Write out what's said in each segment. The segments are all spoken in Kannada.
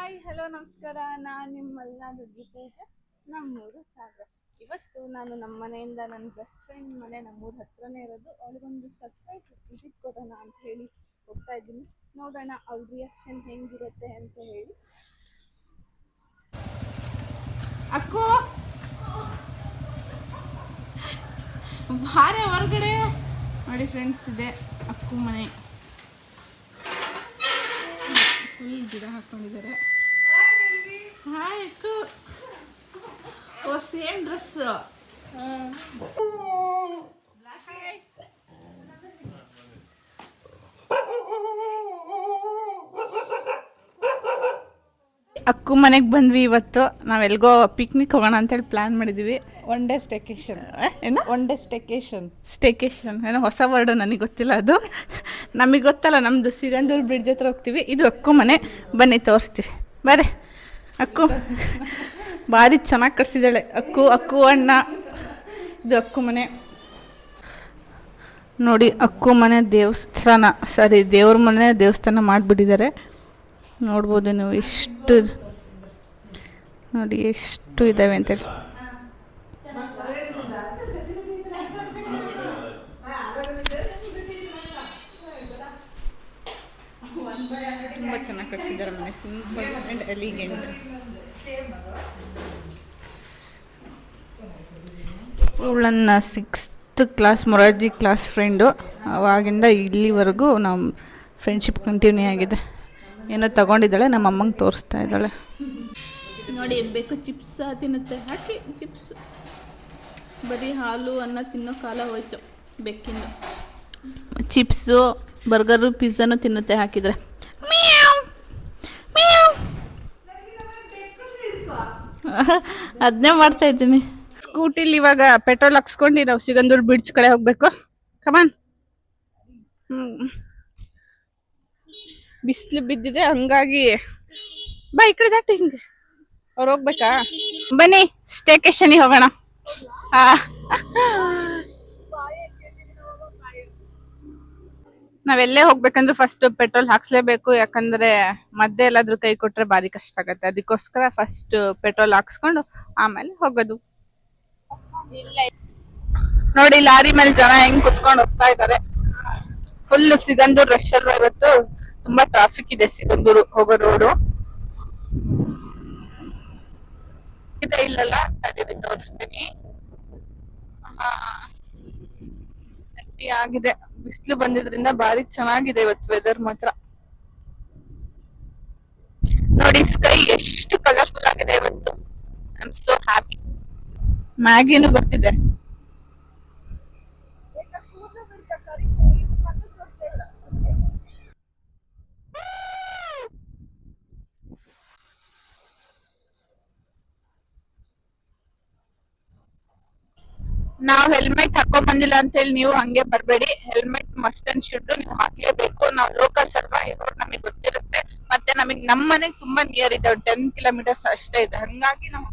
ಹಾಯ್ ಹಲೋ ನಮಸ್ಕಾರ. ನಾನು ನಿಮ್ಮ ಮಲೆನಾಡು ಹುಡುಗಿ ಪೂಜೆ, ನಮ್ಮೂರು ಸಾಗರ. ಇವತ್ತು ನಾನು ನಮ್ಮ ಮನೆಯಿಂದ ನನ್ನ ಬೆಸ್ಟ್ ಫ್ರೆಂಡ್ ಮನೆ ನಮ್ಮೂರ ಹತ್ರನೇ ಇರೋದು, ಅವಳಿಗೊಂದು ಸರ್ಪ್ರೈಸ್ ವಿಸಿಟ್ ಕೊಡೋಣ ಅಂತ ಹೇಳಿ ಹೋಗ್ತಾ ಇದ್ದೀನಿ. ನೋಡೋಣ ಅವ್ಳ ರಿಯಾಕ್ಷನ್ ಹೆಂಗಿರುತ್ತೆ ಅಂತ ಹೇಳಿ. ಅಕ್ಕೋ ಬಾರೆ ಹೊರಗಡೆ ನೋಡಿ ಫ್ರೆಂಡ್ಸ್, ಇದೆ ಅಕ್ಕು ಮನೆ. ಫುಲ್ ಗಿಡ ಹಾಕೊಂಡಿದ್ದಾರೆ. ಹಾಯ್ ಅಕ್ಕು. ಓ ಸೇಮ್ ಡ್ರೆಸ್. ಅಕ್ಕು ಮನೆಗೆ ಬಂದ್ವಿ. ಇವತ್ತು ನಾವೆಲ್ಗೋ ಪಿಕ್ನಿಕ್ ಹೋಗೋಣ ಅಂತೇಳಿ ಪ್ಲಾನ್ ಮಾಡಿದ್ವಿ. One day staycation. ಏನು ಒನ್ ಡೇ ಸ್ಟೇಕೇಶನ್? ಸ್ಟೇಕೇಶನ್ ಏನೋ ಹೊಸ ವರ್ಡ್, ನನಗೆ ಗೊತ್ತಿಲ್ಲ ಅದು. ನಮಗೆ ಗೊತ್ತಲ್ಲ, ನಮ್ಮದು ಸಿಗಂದೂರು ಬ್ರಿಡ್ಜ್ ಹತ್ರ ಹೋಗ್ತೀವಿ. ಇದು ಅಕ್ಕು ಮನೆ, ಬನ್ನಿ ತೋರಿಸ್ತೀವಿ. ಬರ್ರಿ. ಅಕ್ಕು ಭಾರಿ ಚೆನ್ನಾಗಿ ಕಟ್ಸಿದ್ದಾಳೆ ಅಕ್ಕು. ಅಕ್ಕು ಅಣ್ಣ. ಇದು ಅಕ್ಕು ಮನೆ ನೋಡಿ. ಅಕ್ಕು ಮನೆ ದೇವಸ್ಥಾನ, ಸರಿ ದೇವ್ರ ಮನೆ ದೇವಸ್ಥಾನ ಮಾಡಿಬಿಟ್ಟಿದ್ದಾರೆ. ನೋಡ್ಬೋದು ನೀವು ಎಷ್ಟು ನೋಡಿ, ಎಷ್ಟು ಇದ್ದಾವೆ ಅಂತೇಳಿ. ತುಂಬ ಚೆನ್ನಾಗಿ ಕಟ್ಸಿದ್ದಾರೆ ಮನೆ, ಸಿಂಪಲ್ ಆ್ಯಂಡ್ ಎಲಿಗೆಂಟ್. ಇವಳನ್ನ 6th class Morarji class friend. ಅವಾಗಿಂದ ಇಲ್ಲಿವರೆಗೂ ನಮ್ಮ ಫ್ರೆಂಡ್ಶಿಪ್ ಕಂಟಿನ್ಯೂ ಆಗಿದೆ. ಏನೋ ತಗೊಂಡಿದ್ದಾಳೆ, ನಮ್ಮ ಅಮ್ಮಂಗೆ ತೋರಿಸ್ತಾ ಇದ್ದಾಳೆ. ನೋಡಿ, ಬೇಕು ಚಿಪ್ಸ್ ತಿನ್ನುತ್ತೆ. ಹಾಕಿ ಚಿಪ್ಸ್. ಬರೀ ಹಾಲು ಅನ್ನ ತಿನ್ನೋ ಕಾಲ ಹೋಯ್ತು ಬೆಕ್ಕಿಂದು. ಚಿಪ್ಸು, ಬರ್ಗರು, ಪಿಜ್ಜಾನು ತಿನ್ನುತ್ತೆ ಹಾಕಿದರೆ. ಅದನ್ನೇ ಮಾಡ್ತಾ ಇದ್ದೀನಿ. ಸ್ಕೂಟಿಲಿ ಇವಾಗ ಪೆಟ್ರೋಲ್ ಹಾಕ್ಸ್ಕೊಂಡು ನಾವು ಸಿಗಂದೂರು ಬ್ರಿಡ್ಜ್ ಕಡೆ ಹೋಗ್ಬೇಕು. ಕಮಾನ್. ಬಿಸಿಲು ಬಿದ್ದಿದೆ, ಹಂಗಾಗಿ ಬಾ ಈ ಕಡೆ ದಾಟಿ. ಹಿಂಗೆ ಅವ್ರು ಹೋಗ್ಬೇಕಾ? ಬನ್ನಿ ಸ್ಟೇಕೇಶನಿಗೆ ಹೋಗೋಣ. ನಾವೆಲ್ಲೇ ಹೋಗ್ಬೇಕಂದ್ರೆ ಫಸ್ಟ್ ಪೆಟ್ರೋಲ್ ಹಾಕ್ಸ್ಲೇಬೇಕು, ಯಾಕಂದ್ರೆ ಮಧ್ಯೆ ಎಲ್ಲಾದ್ರೂ ಕೈ ಕೊಟ್ರೆ ಭಾರಿ ಕಷ್ಟ ಆಗತ್ತೆ. ಅದಕ್ಕೋಸ್ಕರ ಫಸ್ಟ್ ಪೆಟ್ರೋಲ್ ಹಾಕ್ಸ್ಕೊಂಡು ಆಮೇಲೆ ಹೋಗೋದು. ನೋಡಿ ಲಾರಿ ಮೇಲೆ ಜನ ಹೆಂಗ್ ಕುತ್ಕೊಂಡು ಹೋಗ್ತಾ ಇದ್ದಾರೆ. ಫುಲ್ ಸಿಗಂದೂರು ರಶ್ ಅಲ್ವಾ ಇವತ್ತು, ತುಂಬಾ ಟ್ರಾಫಿಕ್ ಇದೆ ಸಿಗಂದೂರು ಹೋಗೋ ರೋಡು. ಇಲ್ಲಲ್ಲ, ಅದೇ ತೋರಿಸ್ತೀನಿ. ಆಗಿದೆ, ಬಿಸಿಲು ಬಂದಿದ್ರಿಂದ ಭಾರಿ ಚೆನ್ನಾಗಿದೆ ಇವತ್ತು ವೆದರ್ ಮಾತ್ರ. ನೋಡಿ ಸ್ಕೈ ಎಷ್ಟು ಕಲರ್ಫುಲ್ ಆಗಿದೆ ಇವತ್ತು. I am so happy. ಮ್ಯಾಗಿನೂ ಬರ್ತಿದೆ. ನಾವ್ ಹೆಲ್ಮೆಟ್ ಹಾಕೊಂಡ್ ಬಂದಿಲ್ಲ ಅಂತ ಹೇಳಿ ನೀವು ಹಂಗೆ ಬರ್ಬೇಡಿ. ಹೆಲ್ಮೆಟ್ ಮಸ್ಟ್ ಅಂಡ್ ಶುಡ್ ನೀವು ಹಾಕ್ಲೇಬೇಕು. ನಾವು ಲೋಕಲ್ಸ್ ಅಲ್ವಾ, ರೋಡ್ ನಮಗೆ ಗೊತ್ತಿರುತ್ತೆ. ಮತ್ತೆ ನಮಗೆ ನಮ್ಮ ಮನೆಗೆ ತುಂಬಾ ನಿಯರ್ ಇದೆ, 10 ಕಿಲೋಮೀಟರ್ಸ್ ಅಷ್ಟೇ ಇದೆ. ಹಂಗಾಗಿ ನಾವು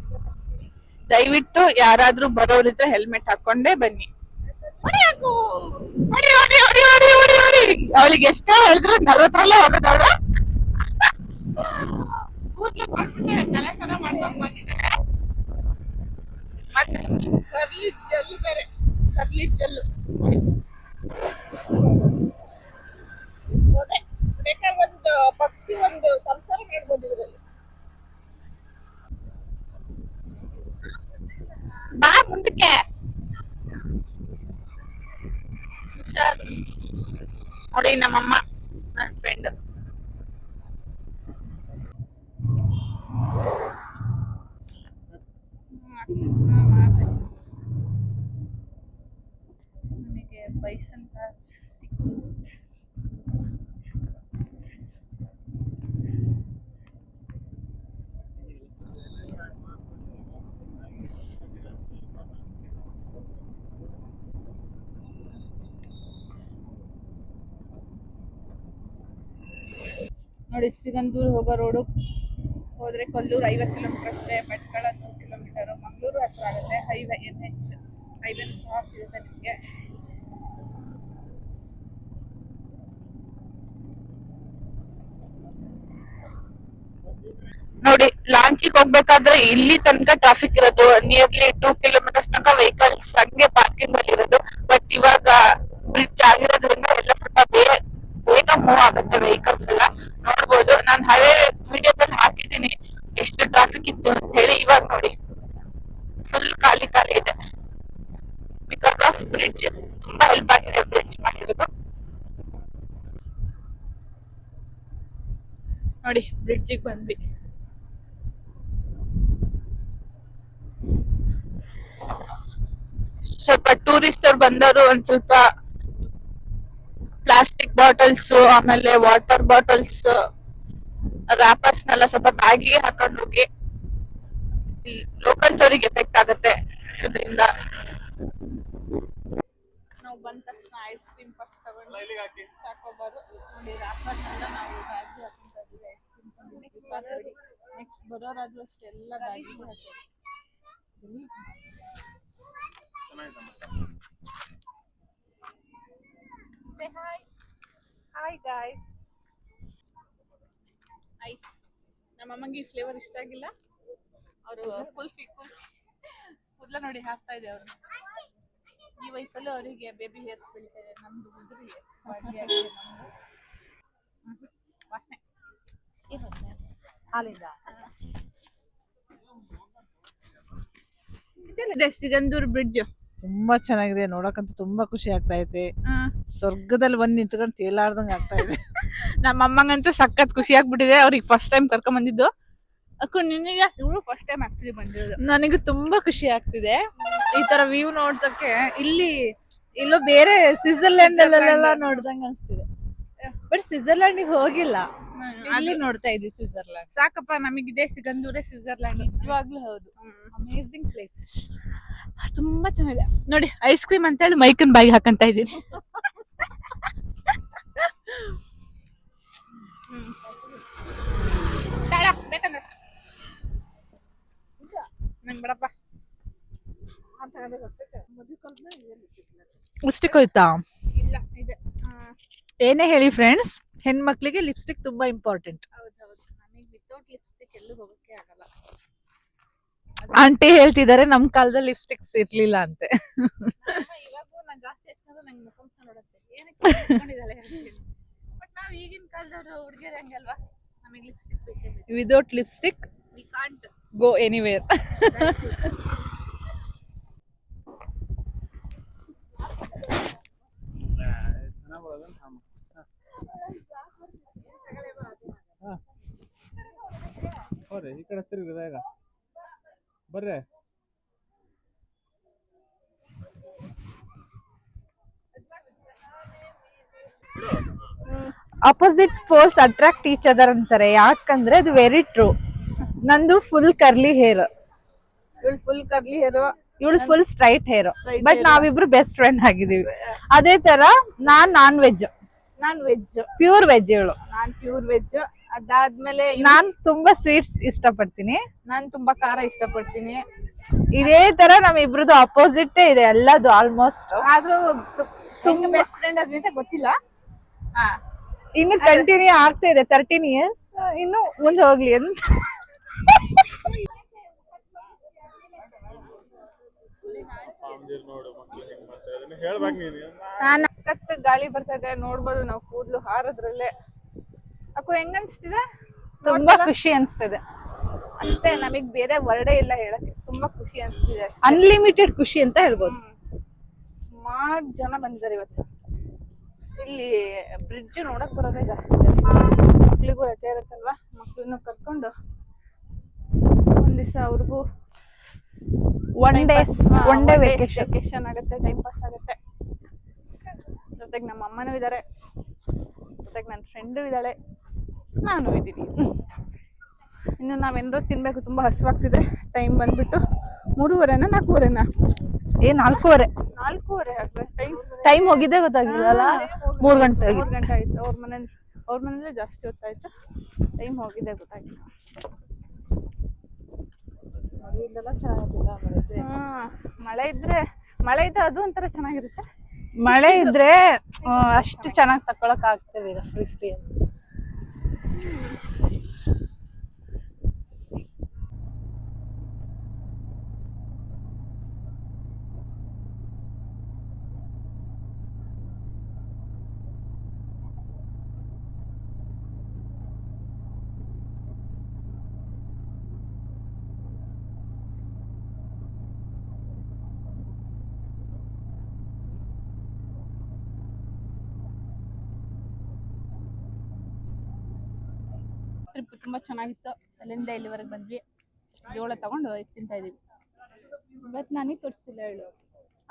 ದಯವಿಟ್ಟು ಯಾರಾದ್ರೂ ಬರೋರಿದ್ರೆ ಹೆಲ್ಮೆಟ್ ಹಾಕೊಂಡೇ ಬನ್ನಿ. ಅವಳಿಗೆ ಎಷ್ಟೇ ಹೇಳಿದ್ರು 40ರಲ್ಲೇ ಹೋಗೋದವಳು. ತಲೆ ಚೆನ್ನಾಗಿ ಮಾಡ್ಕೊಂಡ್ ಬಂದಿದ್ದಾರೆ. ಮತ್ತೆ ಕರ್ಲಿ ಜಲ್ಲು ಬೇರೆ, ಕರ್ಲಿ ಜಲ್ಲು. ಬೇಕಾದ್ರೆ ಒಂದು ಪಕ್ಷಿ, ಒಂದು ಸಂಸಾರ ಮಾಡ್ಬೋದು ಇದರಲ್ಲಿ. ಬಾ ಮುಂದಕ್ಕೆ. ನೋಡಿ ನಮ್ಮಮ್ಮ, ನನ್ನ ಫ್ರೆಂಡ್. ನನಗೆ ಬೈಸನ್ ಸಿಕ್ತು. ನೋಡಿ ಸಿಗಂದೂರು ಹೋಗೋ ರೋಡು ಹೋದ್ರೆ ಕೊಲ್ಲೂರು 50 ಕಿಲೋಮೀಟರ್ ಅಷ್ಟೇ, ಭಟ್ಕಳ 100 ಕಿಲೋಮೀಟರ್, ಮಂಗಳೂರು ಹತ್ರ ಆಗುತ್ತೆ. ಹೈವೇ NH ಹೈವೇನು ಸಹ ಸಿಗುತ್ತೆ ನಿಮಗೆ. ನೋಡಿ ಲಾಂಚಿಗೆ ಹೋಗ್ಬೇಕಾದ್ರೆ ಇಲ್ಲಿ ತನಕ ಟ್ರಾಫಿಕ್ ಇರೋದು, ನಿಯರ್ಲಿ 2 ಕಿಲೋಮೀಟರ್ಸ್ ತನಕ ವೆಹಿಕಲ್ಸ್ ಹಂಗೆ ಪಾರ್ಕಿಂಗ್ ಅಲ್ಲಿ ಇರೋದು. ಬಟ್ ಇವಾಗ ಬ್ರಿಡ್ಜ್ ಆಗಿರೋದ್ರಿಂದ ಎಲ್ಲ ಸ್ವಲ್ಪ ಬೇಗ ಮೂವ್ ಆಗುತ್ತೆ ವೆಹಿಕಲ್ಸ್ ಎಲ್ಲ. ನೋಡ್ಬೋದು, ನಾನು ಹಳೆ ವಿಡಿಯೋದಲ್ಲಿ ಹಾಕಿದ್ದೀನಿ ಎಷ್ಟು ಟ್ರಾಫಿಕ್ ಇತ್ತು ಅಂತ ಹೇಳಿ. ಇವಾಗ ನೋಡಿ ಫುಲ್ ಖಾಲಿ ಖಾಲಿ ಇದೆ, ಬಿಕಾಸ್ ಆಫ್ ಬ್ರಿಡ್ಜ್. ತುಂಬಾ ಹೆಲ್ಪ್ ಆಗಿದೆ ಬ್ರಿಡ್ಜ್ ಮಾಡಿರೋದು. ನೋಡಿ ಬ್ರಿಡ್ಜಿಗೆ ಬಂದ್ವಿ. ಸ್ವಲ್ಪ ಟೂರಿಸ್ಟ್ ಅವ್ರು ಬಂದವರು ಒಂದ್ ಸ್ವಲ್ಪ ಪ್ಲಾಸ್ಟಿಕ್ ಬಾಟಲ್ಸ್, ಆಮೇಲೆ ವಾಟರ್ ಬಾಟಲ್ಸ್, ರ್ಯಾಪರ್ಸ್ನೆಲ್ಲ ಸ್ವಲ್ಪ ಬ್ಯಾಗಿಗೆ ಹಾಕೊಂಡು ಹೋಗಿ. ಲೋಕಲ್ಸ್ ಅವರಿಗೆ ಎಫೆಕ್ಟ್ ಆಗುತ್ತೆ ಇದರಿಂದ. ನಾವು ಬಂದ ತಕ್ಷಣ ಐಸ್ ಕ್ರೀಮ್ ಫಸ್ಟ್ ತಗೊಂಡು ಚಾಕೋಬಾರು ನೋಡಿ, ರ್ಯಾಪರ್ನೆಲ್ಲ ನಾವು ಬ್ಯಾಗಿಗೆ ಹಾಕೊಂತ ಇದ್ದೀವಿ. ಐಸ್ ಕ್ರೀಮ್ ತಂದು ನೆಕ್ಸ್ಟ್ ಬರೋರಾದ್ರೂ ಅಷ್ಟೆಲ್ಲ ಬ್ಯಾಗಿಗೆ ಹಾಕೋದು. Say hi. Hi guys. Ice ನಮ್ಮ ಅಮ್ಮಂಗೆ ಈ ಫ್ಲೇವರ್ ಇಷ್ಟ ಆಗಿಲ್ಲ. ಅವರು ಫುಲ್ ಕೂದಲ ನೋಡಿ ಹಾಕ್ತಾ ಇದೆ ಅವರು. ಈ ವಯಸ್ಸಲ್ಲೂ ಅವರಿಗೆ ಬೇಬಿ ಹೇರ್ಸ್ ಬೆಳೀತಾ ಇದೆ. ನಮ್ದು ಉದುರಿ ವಾಸನೆ ಹಾಲಿಂದ ಇದೆ. ಸಿಗಂದೂರ್ ಬ್ರಿಡ್ಜ್ ತುಂಬಾ ಚೆನ್ನಾಗಿದೆ, ನೋಡಕ್ಕಂತೂ ತುಂಬಾ ಖುಷಿ ಆಗ್ತಾ ಐತೆ. ಸ್ವರ್ಗದಲ್ಲಿ ಬಂದು ನಿಂತ್ಕೊಂಡು ತೇಲಾಡ್ದಂಗ ಆಗ್ತಾ ಇದೆ. ನಮ್ಮ ಅಮ್ಮಂಗಂತೂ ಸಖತ್ ಖುಷಿ ಆಗ್ಬಿಟ್ಟಿದೆ. ಅವ್ರಿಗೆ ಫಸ್ಟ್ ಟೈಮ್ ಕರ್ಕೊಂಡ್ ಬಂದಿದ್ದು. ಅಕ್ಕ ನಿನಗೆ ಇವರು ಫಸ್ಟ್ ಟೈಮ್ ಆಕ್ಚುಲಿ ಬಂದಿರೋದು. ನನಗೂ ತುಂಬಾ ಖುಷಿ ಆಗ್ತಿದೆ ಈ ತರ ವ್ಯೂ ನೋಡ್ದಕ್ಕೆ. ಇಲ್ಲೋ ಬೇರೆ ಸ್ವಿಟ್ಜರ್ಲ್ಯಾಂಡ್ ಅಲ್ಲೆಲ್ಲ ನೋಡ್ದಂಗ ಅನ್ಸ್ತಿದೆ. ಬಟ್ ಸ್ವಿಟ್ಜರ್ಲ್ಯಾಂಡ್ ಹೋಗಿಲ್ಲ, ಇಲ್ಲಿ ನೋಡ್ತಾ ಇದ್ವಿ ಸ್ವಿಟ್ಜರ್ಲ್ಯಾಂಡ್. ಸಾಕಪ್ಪ, ನಮಗಿದೆ ಸಿಗಂದೂರೇ ಸ್ವಿಟ್ಜರ್ಲ್ಯಾಂಡ್. ನಿಜವಾಗ್ಲೂ ಹೌದು, ಅಮೇಸಿಂಗ್ ಪ್ಲೇಸ್. ತುಂಬಾ ಚೆನ್ನಾಗಿದೆ ನೋಡಿ. ಐಸ್ ಕ್ರೀಮ್ ಅಂತ ಹೇಳಿ ಮೈಕನ್ ಬಾಯಿಗೆ ಹಾಕಂತ ಇದೀನಿ. ಬಿಡಪ್ಪ, ಲಿಪ್ಸ್ಟಿಕ್ ಹೋಯ್ತಾ? ಇಲ್ಲ ಇದೆ. ಏನೇ ಹೇಳಿ ಫ್ರೆಂಡ್ಸ್, ಹೆಣ್ಮಕ್ಳಿಗೆ ಲಿಪ್ಸ್ಟಿಕ್ ತುಂಬಾ ಇಂಪಾರ್ಟೆಂಟ್. ಹೌದೌದು, ನನಗೆ ವಿತೌಟ್ ಲಿಪ್ಸ್ಟಿಕ್ ಎಲ್ಲೂ ಹೋಗಕ್ಕೆ ಆಗಲ್ಲ. ಆಂಟಿ ಹೇಳ್ತಿದ್ದಾರೆ ನಮ್ ಕಾಲದಲ್ಲಿ ಲಿಪ್ಸ್ಟಿಕ್ಸ್ ಇರ್ಲಿಲ್ಲ ಅಂತೆ. ಇವಾಗೂ ನಾನು ಜಾಸ್ತಿ ಹಚ್ಕೊಂಡ್ರೆ ನಂಗೆ ಮುಖ ನೋಡುತ್ತೆ, ಏನಕ್ಕೆ ಹಚ್ಕೊಂಡಿದ್ದಾಳೆ ಅಂತ ಹೇಳಿ. ಬಟ್ ನಾವು ಈಗಿನ ಕಾಲದವರು ಹುಡುಗಿಯರು ಹಂಗಲ್ವಾ, ನಮಗೆ ಲಿಪ್ಸ್ಟಿಕ್ ಬೇಕೇ ಬೇಕು. Without lipstick we can't go anywhere. ಈ ಕಡೆ ತಿರುಗಿದಾಗ ಬರ್ರೆ. Opposite poles attract each other ಅಂತಾರೆ. ಯಾಕಂದ್ರೆ ಅದು ವೆರಿ ಟ್ರೂ. ನಂದು ಫುಲ್ ಕರ್ಲಿ ಹೇರ್, ಇವಳು ಫುಲ್ ಕರ್ಲಿ ಹೇರು, ಇವಳು full straight hair. Straight but hair. ನಾವಿಬ್ರು ಬೆಸ್ಟ್ ಫ್ರೆಂಡ್ ಆಗಿದೀವಿ. ಅದೇ ತರ non veg, non veg. Pure veg ಇವಳು. Non pure veg. ಅದಾದ್ಮೇಲೆ ನಾನ್ ತುಂಬಾ ಸ್ವೀಟ್ಸ್ ಇಷ್ಟಪಡ್ತೀನಿ, ನಾನ್ ತುಂಬಾ ಖಾರ ಇಷ್ಟಪಡ್ತೀನಿ. ಇದೇ ತರ ನಮ್ ಇಬ್ರದ್ದು ಅಪೋಸಿಟ್ ಇದೆ ಎಲ್ಲದು ಆಲ್ಮೋಸ್ಟ್. ಆದ್ರೂ ಹೆಂಗ್ ಬೆಸ್ಟ್ ಫ್ರೆಂಡ್ ಅದ್ರಿಂದ ಗೊತ್ತಿಲ್ಲ. ಇನ್ನು ಕಂಟಿನ್ಯೂ ಆಗ್ತಾ ಇದೆ 13 ಇಯರ್ಸ್. ಇನ್ನು ಮುಂದೆ ಹೋಗ್ಲಿ ಅಂತ. ನಾನು ಅಕ್ಕತ್ತು ಗಾಳಿ ಬರ್ತಾ ಇದೆ, ನೋಡ್ಬೋದು ನಾವು ಕೂದ್ಲು ಹಾರದ್ರಲ್ಲೇ. ಅಕ್ಕೂ ಹೆಂಗ್ ಅನ್ಸ್ತಿದೆ? ತುಂಬಾ ಖುಷಿ ಅನ್ಸ್ತಿದೆ. ಅಷ್ಟೇ, ನಮಗ್ ಬೇರೆ ವರ್ಡೇ ಇಲ್ಲ ಹೇಳಕ್ಕೆ. ತುಂಬಾ ಖುಷಿ ಅನ್ಸ್ತಿದೆ ಅಷ್ಟೇ. ಅನ್ಲಿಮಿಟೆಡ್ ಖುಷಿ ಅಂತ ಹೇಳ್ಬೋದು. ಸುಮಾರು ಜನ ಬಂದಿದ್ದಾರೆ ಇವತ್ತು. ಇಲ್ಲಿ ಬ್ರಿಡ್ಜ್ ನೋಡಕ್ ಬರೋದೇ ಜಾಸ್ತಿ ಇದೆ. ಮಕ್ಳಿಗೂ ರಜೆ ಇರುತ್ತಲ್ವಾ, ಮಕ್ಳನ್ನು ಕರ್ಕೊಂಡು ಒಂದ್ ದಿವಸ ಅವ್ರಿಗೂ ಒನ್ ಡೇ ವೆಕೇಶನ್ ಆಗುತ್ತೆ, ಟೈಮ್ ಪಾಸ್ ಆಗುತ್ತೆ. ಜೊತೆಗೆ ನಮ್ಮ ಅಮ್ಮನೂ ಇದ್ದಾರೆ, ಜೊತೆಗೆ ನನ್ನ ಫ್ರೆಂಡು ಇದ್ದಾಳೆ, ನಾನು ಇದ್ದೀನಿ. ಇನ್ನು ನಾವೇನಾದ್ರು ತಿನ್ಬೇಕು, ತುಂಬಾ ಹಸುವಾಗ್ತಿದೆ. ಟೈಮ್ ಬಂದ್ಬಿಟ್ಟು 3:30 4:30 4:30 ಆಗ್ತದೆ. ಟೈಮ್ ಹೋಗಿದ್ದೆ ಗೊತ್ತಾಗಿಲ್ಲ. 3 ಗಂಟೆ 3 ಗಂಟೆ ಆಯ್ತು. ಅವ್ರ ಮನೇಲಿ ಜಾಸ್ತಿ ಹೊತ್ತಾಯ್ತು, ಟೈಮ್ ಹೋಗಿದ್ದೆ ಗೊತ್ತಾಗಿಲ್ಲ. ಮಳೆ ಇದ್ರೆ ಅದು ಒಂಥರ ಚೆನ್ನಾಗಿರುತ್ತೆ. ಮಳೆ ಇದ್ರೆ ಅಷ್ಟು ಚೆನ್ನಾಗಿ ತಕೊಳಕ್ ಆಗ್ತಿರ್ಲಿಲ್ಲ ಫ್ರೀ ಟ್ರಿಪ್ ತುಂಬಾ ಚೆನ್ನಾಗಿತ್ತು. ಅಲ್ಲಿಂದ ಇಲ್ಲಿವರೆಗೆ ಬಂದ್ವಿ. ಜೋಳ ತಗೊಂಡು ತಿಂತಾ ಇದೀವಿ. ಬಟ್ ನನಗೆ ಕೊಡ್ಸಿಲ್ಲ ಹೇಳು.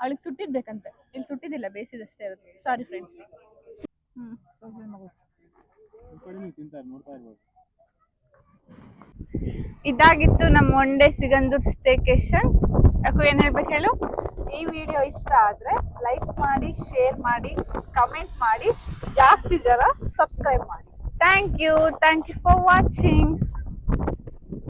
ಅವಳಿಗೆ ಸುಟ್ಟಿದ್ಬೇಕಂತೆ, ಇಲ್ಲಿ ಸುಟ್ಟಿದ್ದಿಲ್ಲ, ಬೇಯಿಸಿದಷ್ಟೇ ಇರುತ್ತೆ. Sorry friends. ತಿಂತಾರೆ, ನೋಡ್ತಾ ಇರ್ಬೋದು. ಇದಾಗಿತ್ತು ನಮ್ಮ ಒನ್ ಡೇ ಸಿಗಂದೂರ್ ಸ್ಟೇಕೇಶನ್. ಯಾಕೋ ಏನ್ ಹೇಳ್ಬೇಕು ಹೇಳು. ಈ ವಿಡಿಯೋ ಇಷ್ಟ ಆದ್ರೆ ಲೈಕ್ ಮಾಡಿ, ಶೇರ್ ಮಾಡಿ, ಕಮೆಂಟ್ ಮಾಡಿ, ಜಾಸ್ತಿ ಜನ ಸಬ್ಸ್ಕ್ರೈಬ್ ಮಾಡಿ. Thank you for watching.